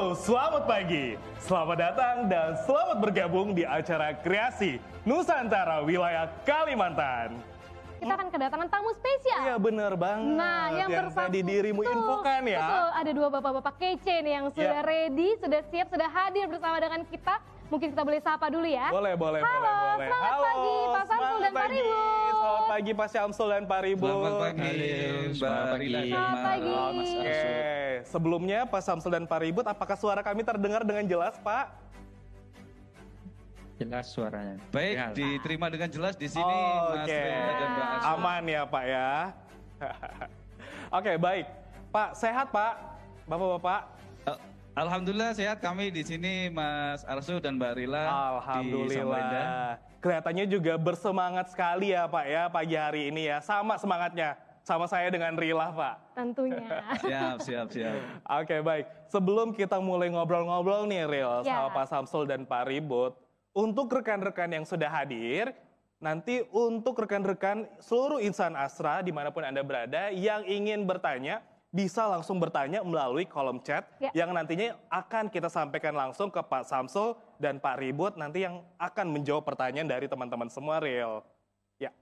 Halo, selamat pagi. Selamat datang dan selamat bergabung di acara Kreasi Nusantara Wilayah Kalimantan. Kita akan kedatangan tamu spesial. Iya bener banget. Nah, yang tadi dirimu infokan ya. Betul, ada dua bapak-bapak kece nih yang sudah ready, sudah siap, sudah hadir bersama dengan kita. Mungkin kita boleh sapa dulu ya. Boleh. Halo, selamat pagi Pak Samsul dan Pak Ribut. Selamat pagi Pak Syamsul dan Pak Ribut. Selamat pagi, Selamat pagi. Oke, sebelumnya Pak Syamsul dan Pak Ribut, apakah suara kami terdengar dengan jelas Pak? Jelas suaranya. Baik, Ya. diterima dengan jelas di sini, Mas Oke. Reza dan Mbak Asma. Aman ya Pak ya. Oke, baik. Pak, sehat Pak? Bapak-bapak? Alhamdulillah sehat kami di sini, Mas Arsu dan Mbak Rila. Di Samarinda. Alhamdulillah. Kelihatannya juga bersemangat sekali ya Pak ya pagi hari ini ya. Sama semangatnya sama saya dengan Rila Pak. Tentunya. Siap. Oke, baik. Sebelum kita mulai ngobrol-ngobrol nih Ril Ya. sama Pak Samsul dan Pak Ribut, untuk rekan-rekan yang sudah hadir, nanti untuk rekan-rekan seluruh insan Asra dimanapun Anda berada yang ingin bertanya, bisa langsung bertanya melalui kolom chat Ya. yang nantinya akan kita sampaikan langsung ke Pak Samsul dan Pak Ribut nanti yang akan menjawab pertanyaan dari teman-teman semua Ril. Ya.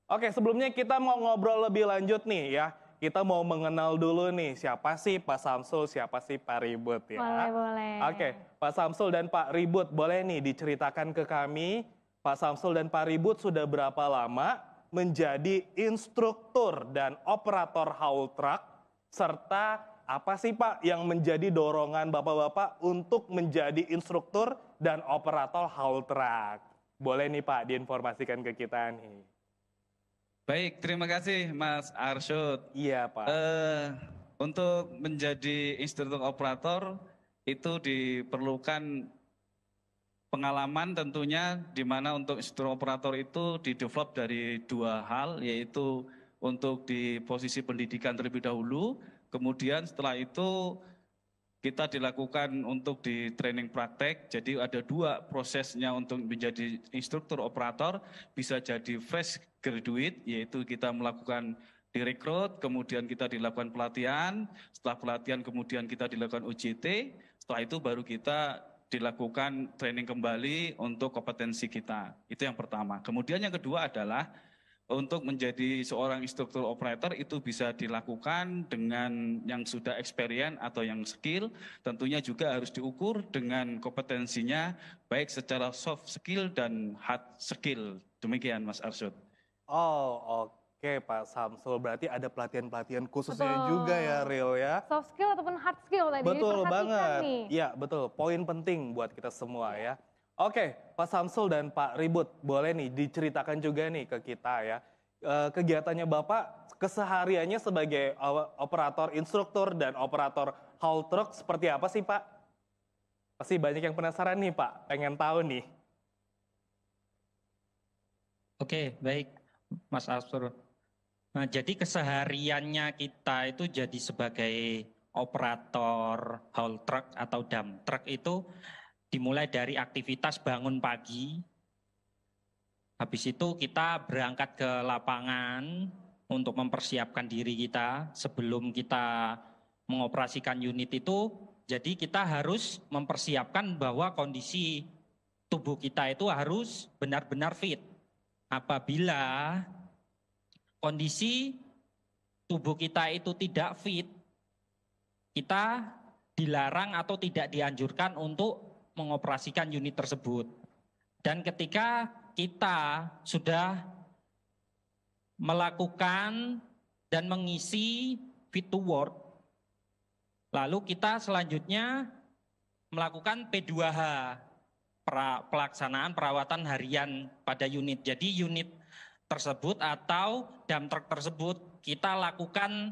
Oke, sebelumnya kita mau ngobrol lebih lanjut nih ya. Kita mau mengenal dulu nih siapa sih Pak Samsul, siapa sih Pak Ribut ya. Boleh. Oke, Pak Samsul dan Pak Ribut, boleh nih diceritakan ke kami, Pak Samsul dan Pak Ribut sudah berapa lama menjadi instruktur dan operator haul truck, serta apa sih Pak yang menjadi dorongan Bapak-Bapak untuk menjadi instruktur dan operator haul truck? Boleh nih Pak diinformasikan ke kita nih. Baik, terima kasih Mas Arsyud. Iya Pak. Untuk menjadi instruktur operator itu diperlukan pengalaman tentunya, di mana untuk instruktur operator itu didevelop dari dua hal, yaitu untuk di posisi pendidikan terlebih dahulu, kemudian setelah itu kita dilakukan untuk di training praktek. Jadi ada dua prosesnya untuk menjadi instruktur operator, bisa jadi fresh graduate, yaitu kita melakukan direkrut, kemudian kita dilakukan pelatihan, setelah pelatihan kemudian kita dilakukan UJT, setelah itu baru kita dilakukan training kembali untuk kompetensi kita. Itu yang pertama. Kemudian yang kedua adalah untuk menjadi seorang instruktur operator itu bisa dilakukan dengan yang sudah experience atau yang skill, tentunya juga harus diukur dengan kompetensinya baik secara soft skill dan hard skill. Demikian Mas Arsyud. Oh, oke Pak Samsul, berarti ada pelatihan-pelatihan khususnya Betul. juga ya Ril ya. Soft skill ataupun hard skill tadi Betul diperhatikan banget. nih. Iya, betul. Poin penting buat kita semua ya. Oke, Pak Samsul dan Pak Ribut, boleh nih diceritakan juga nih ke kita ya. Kegiatannya Bapak kesehariannya sebagai operator instruktur dan operator haul truck seperti apa sih Pak? Pasti banyak yang penasaran nih Pak, pengen tahu nih. Oke, baik Mas Astur. Nah, jadi kesehariannya kita itu jadi sebagai operator haul truck atau dump truck itu dimulai dari aktivitas bangun pagi. Habis itu kita berangkat ke lapangan untuk mempersiapkan diri kita sebelum kita mengoperasikan unit itu. Jadi kita harus mempersiapkan bahwa kondisi tubuh kita itu harus benar-benar fit. Apabila kondisi tubuh kita itu tidak fit, kita dilarang atau tidak dianjurkan untuk mengoperasikan unit tersebut. Dan ketika kita sudah melakukan dan mengisi fit to work, lalu kita selanjutnya melakukan P2H, pelaksanaan perawatan harian pada unit. Jadi unit tersebut atau dump truck tersebut kita lakukan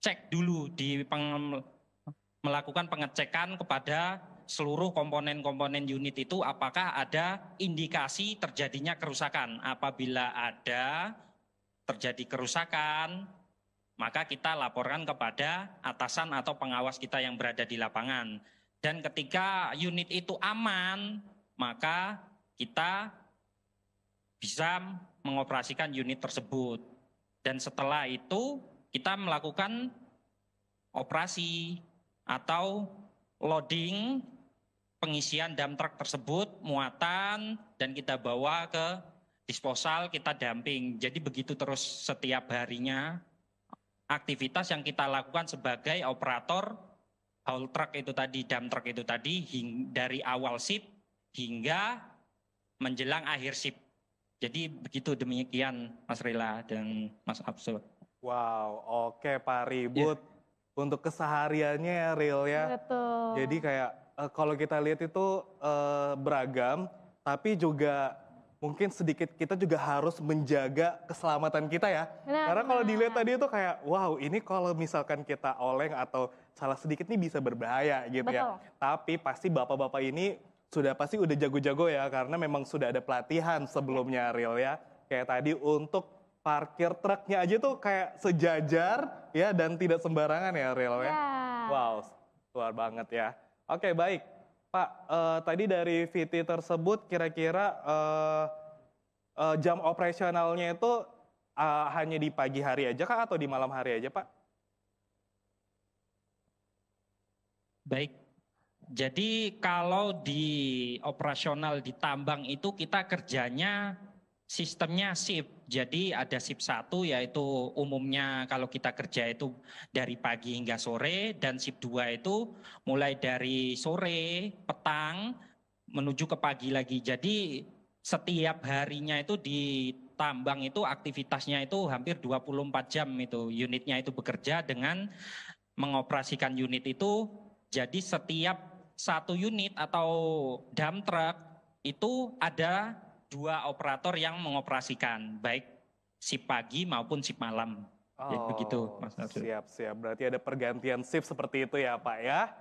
cek dulu, melakukan pengecekan kepada seluruh komponen-komponen unit itu apakah ada indikasi terjadinya kerusakan. Apabila ada terjadi kerusakan, maka kita laporkan kepada atasan atau pengawas kita yang berada di lapangan. Dan ketika unit itu aman, maka kita bisa mengoperasikan unit tersebut. Dan setelah itu kita melakukan operasi atau loading pengisian dump truck tersebut, muatan, dan kita bawa ke disposal, kita dumping. Jadi begitu terus setiap harinya aktivitas yang kita lakukan sebagai operator haul truck itu tadi, dump truck itu tadi, dari awal shift hingga menjelang akhir shift. Jadi begitu, demikian Mas Rila dan Mas Absul. Wow, oke Pak Ribut. Untuk kesehariannya ya Ril ya. Betul. Jadi kayak kalau kita lihat itu beragam, tapi juga mungkin sedikit kita juga harus menjaga keselamatan kita ya. Benar, Karena kalau benar. dilihat tadi itu kayak wow, ini kalau misalkan kita oleng atau salah sedikit nih bisa berbahaya gitu ya. Betul. Tapi pasti bapak-bapak ini pasti udah jago-jago ya, karena memang sudah ada pelatihan sebelumnya Ril ya. Kayak tadi untuk parkir truknya aja tuh kayak sejajar ya dan tidak sembarangan ya Ril ya. Ya. Wow, luar banget ya. Oke, baik. Pak, tadi dari VT tersebut kira-kira jam operasionalnya itu hanya di pagi hari aja kah atau di malam hari aja, Pak? Baik, jadi kalau di operasional di tambang itu kita kerjanya sistemnya shift. Jadi ada shift 1 yaitu umumnya kalau kita kerja itu dari pagi hingga sore, dan shift 2 itu mulai dari sore, petang menuju ke pagi lagi. Jadi setiap harinya itu di tambang itu aktivitasnya itu hampir 24 jam itu unitnya itu bekerja dengan mengoperasikan unit itu. Jadi setiap satu unit atau dump truck itu ada 2 operator yang mengoperasikan, baik shift pagi maupun shift malam. Jadi begitu, Mas Abdul. Siap. Berarti ada pergantian shift seperti itu ya, Pak ya?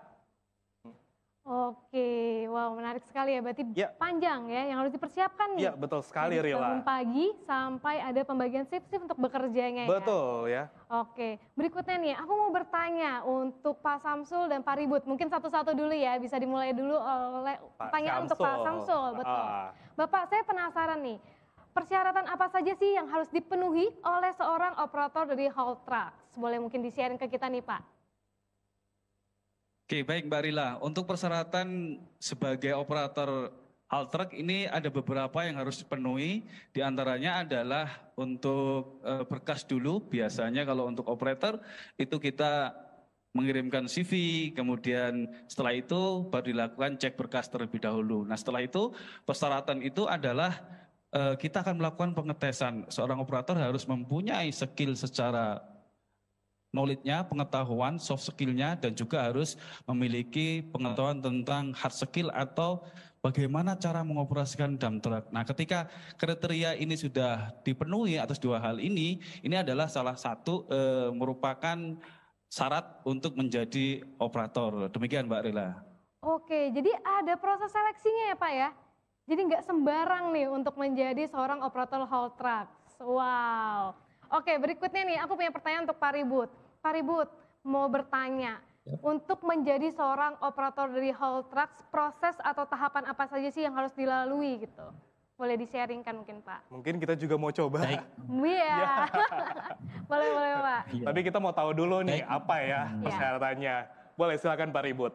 Oke, wow menarik sekali ya. Berarti Ya. panjang ya yang harus dipersiapkan nih. Iya, betul sekali Dari bangun Rila. pagi sampai ada pembagian shift-shift untuk bekerjanya ya. Betul ya. Oke, berikutnya nih aku mau bertanya untuk Pak Samsul dan Pak Ribut. Mungkin satu-satu dulu ya, bisa dimulai dulu oleh pertanyaan untuk Pak Samsul. Betul. Bapak, saya penasaran nih, persyaratan apa saja sih yang harus dipenuhi oleh seorang operator dari haul trucks? Boleh mungkin di-sharing ke kita nih Pak. Oke, baik Mbak Rila. Untuk persyaratan sebagai operator haul truck ini ada beberapa yang harus dipenuhi. Di antaranya adalah untuk berkas dulu. Biasanya kalau untuk operator itu kita mengirimkan CV, kemudian setelah itu baru dilakukan cek berkas terlebih dahulu. Nah setelah itu persyaratan itu adalah kita akan melakukan pengetesan. Seorang operator harus mempunyai skill secara knowledge-nya, pengetahuan, soft skill-nya, dan juga harus memiliki pengetahuan tentang hard skill atau bagaimana cara mengoperasikan dump truck. Nah, ketika kriteria ini sudah dipenuhi atas 2 hal ini adalah salah satu merupakan syarat untuk menjadi operator. Demikian Mbak Rila. Oke, jadi ada proses seleksinya ya Pak ya? Jadi nggak sembarang nih untuk menjadi seorang operator haul trucks. Wow. Oke, berikutnya nih aku punya pertanyaan untuk Pak Ribut. Pak Ribut mau bertanya, untuk menjadi seorang operator dari haul trucks, proses atau tahapan apa saja sih yang harus dilalui gitu? Boleh di-sharingkan mungkin Pak? Mungkin kita juga mau coba. Baik. Iya. boleh Pak. Tapi kita mau tahu dulu nih Baik. apa ya persyaratannya. Boleh silakan Pak Ribut.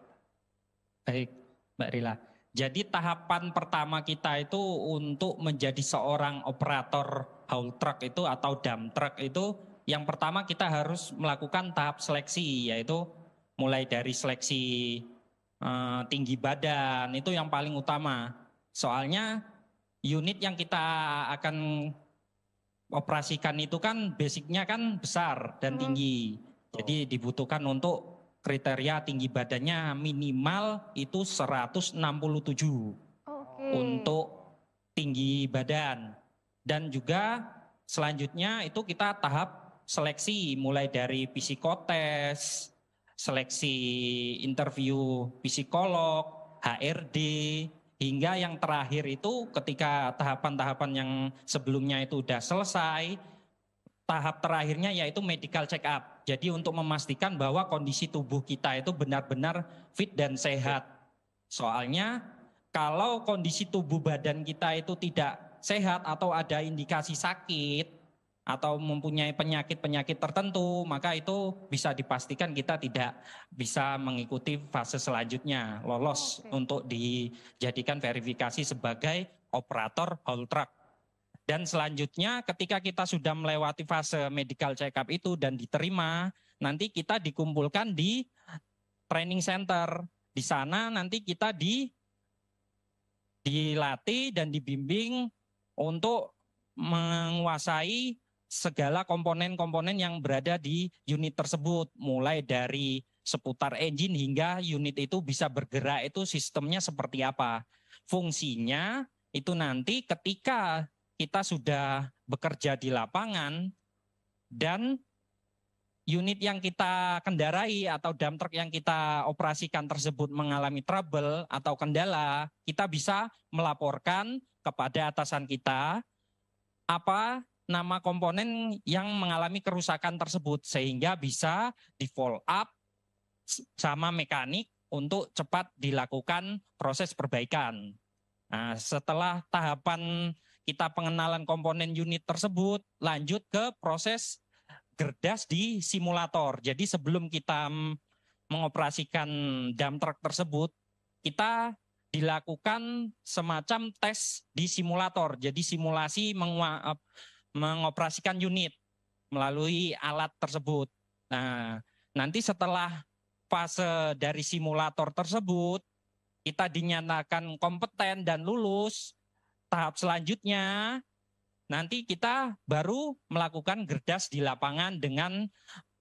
Baik, Mbak Rila. Jadi tahapan pertama kita itu untuk menjadi seorang operator haul truck itu atau dump truck itu, yang pertama kita harus melakukan tahap seleksi, yaitu mulai dari seleksi tinggi badan, itu yang paling utama. Soalnya unit yang kita akan operasikan itu kan basicnya kan besar dan tinggi. Jadi dibutuhkan untuk kriteria tinggi badannya minimal itu 167 Oke. untuk tinggi badan. Dan juga selanjutnya itu kita tahap seleksi mulai dari psikotes, seleksi interview psikolog, HRD, hingga yang terakhir itu ketika tahapan-tahapan yang sebelumnya itu sudah selesai, tahap terakhirnya yaitu medical check up. Jadi untuk memastikan bahwa kondisi tubuh kita itu benar-benar fit dan sehat. Soalnya kalau kondisi tubuh badan kita itu tidak sehat atau ada indikasi sakit atau mempunyai penyakit-penyakit tertentu, maka itu bisa dipastikan kita tidak bisa mengikuti fase selanjutnya, lolos untuk dijadikan verifikasi sebagai operator haul truck. Dan selanjutnya ketika kita sudah melewati fase medical check-up itu dan diterima, nanti kita dikumpulkan di training center. Di sana nanti kita dilatih dan dibimbing untuk menguasai segala komponen-komponen yang berada di unit tersebut, mulai dari seputar engine hingga unit itu bisa bergerak, itu sistemnya seperti apa. Fungsinya itu nanti ketika kita sudah bekerja di lapangan dan unit yang kita kendarai atau dump truck yang kita operasikan tersebut mengalami trouble atau kendala, kita bisa melaporkan kepada atasan kita apa nama komponen yang mengalami kerusakan tersebut, sehingga bisa di follow up sama mekanik untuk cepat dilakukan proses perbaikan. Nah, setelah tahapan kita pengenalan komponen unit tersebut, lanjut ke proses gerdas di simulator. Jadi sebelum kita mengoperasikan dump truck tersebut, kita dilakukan semacam tes di simulator. Jadi simulasi mengoperasikan unit melalui alat tersebut. Nah, nanti setelah fase dari simulator tersebut, kita dinyatakan kompeten dan lulus, tahap selanjutnya nanti kita baru melakukan gerdas di lapangan dengan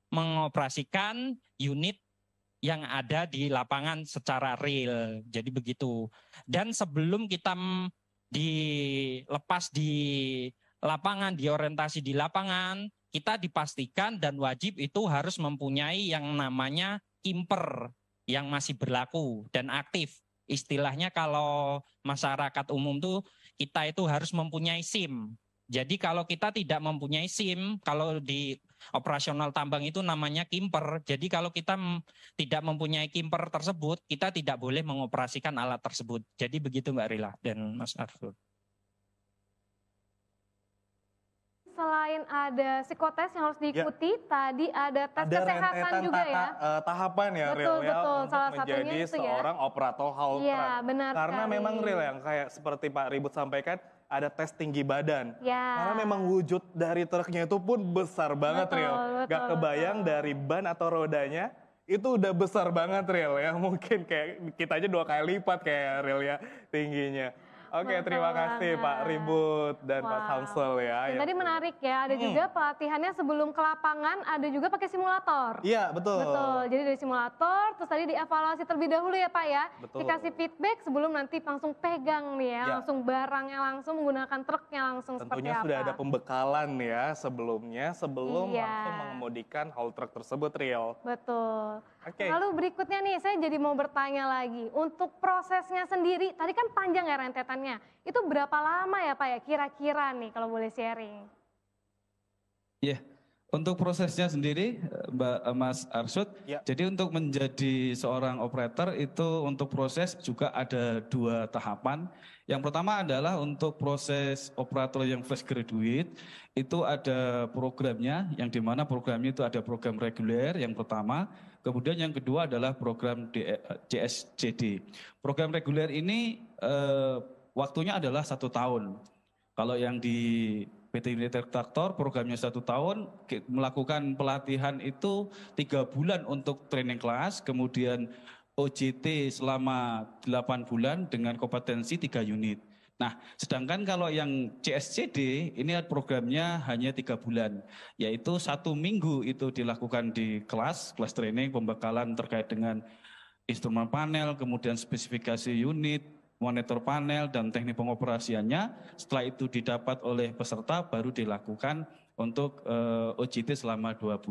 mengoperasikan unit yang ada di lapangan secara real. Jadi begitu. Dan sebelum kita dilepas di lapangan, diorientasi di lapangan, kita dipastikan dan wajib itu harus mempunyai yang namanya kimper yang masih berlaku dan aktif. Istilahnya kalau masyarakat umum tuh kita itu harus mempunyai SIM. Jadi kalau kita tidak mempunyai SIM, kalau di operasional tambang itu namanya kimper. Jadi kalau kita tidak mempunyai kimper tersebut, kita tidak boleh mengoperasikan alat tersebut. Jadi begitu Mbak Rila dan Mas Arsul. Selain ada psikotes yang harus diikuti, tadi ada tes kesehatan juga ya. Tahapan ya, betul, Real, betul. untuk Salah satunya menjadi itu ya. seorang operator haul truck. Iya, benar Karena sekali. memang Real yang kayak seperti Pak Ribut sampaikan, ada tes tinggi badan. Ya. Karena memang wujud dari truknya itu pun besar banget, Betul, Real. Gak betul, kebayang betul. dari ban atau rodanya, itu udah besar banget, Real ya. Mungkin kayak kita aja 2 kali lipat kayak Real ya tingginya. Oke, Mantap terima kasih Pak banget. Ribut dan Pak Wow. Samsul ya. Dan tadi menarik ya, ada juga pelatihannya sebelum ke lapangan, ada juga pakai simulator. Iya, betul. Betul, jadi dari simulator, terus tadi dievaluasi terlebih dahulu ya Pak ya. Betul. Dikasih feedback sebelum nanti langsung pegang nih ya, Ya. langsung barangnya langsung menggunakan truknya langsung seperti Tentunya apa. sudah ada pembekalan ya sebelumnya sebelum Iya. langsung mengemudikan haul truck tersebut, Real. Betul. Oke. Lalu berikutnya nih, saya jadi mau bertanya lagi. Untuk prosesnya sendiri, tadi kan panjang ya rentetannya. Itu berapa lama ya Pak ya kira-kira nih kalau boleh sharing? Ya, untuk prosesnya sendiri, Mas Arsud, Ya. jadi untuk menjadi seorang operator itu untuk proses juga ada 2 tahapan. Yang pertama adalah untuk proses operator yang fresh graduate, itu ada programnya, yang dimana programnya itu ada program reguler yang pertama, kemudian yang kedua adalah program CSCD. Program reguler ini waktunya adalah 1 tahun. Kalau yang di PT United Tractor programnya 1 tahun, melakukan pelatihan itu 3 bulan untuk training class, kemudian OJT selama 8 bulan dengan kompetensi 3 unit. Nah, sedangkan kalau yang CSCD ini programnya hanya 3 bulan, yaitu 1 minggu itu dilakukan di kelas training, pembekalan terkait dengan instrumen panel, kemudian spesifikasi unit, monitor panel, dan teknik pengoperasiannya. Setelah itu didapat oleh peserta, baru dilakukan untuk OJT selama 2 bulan.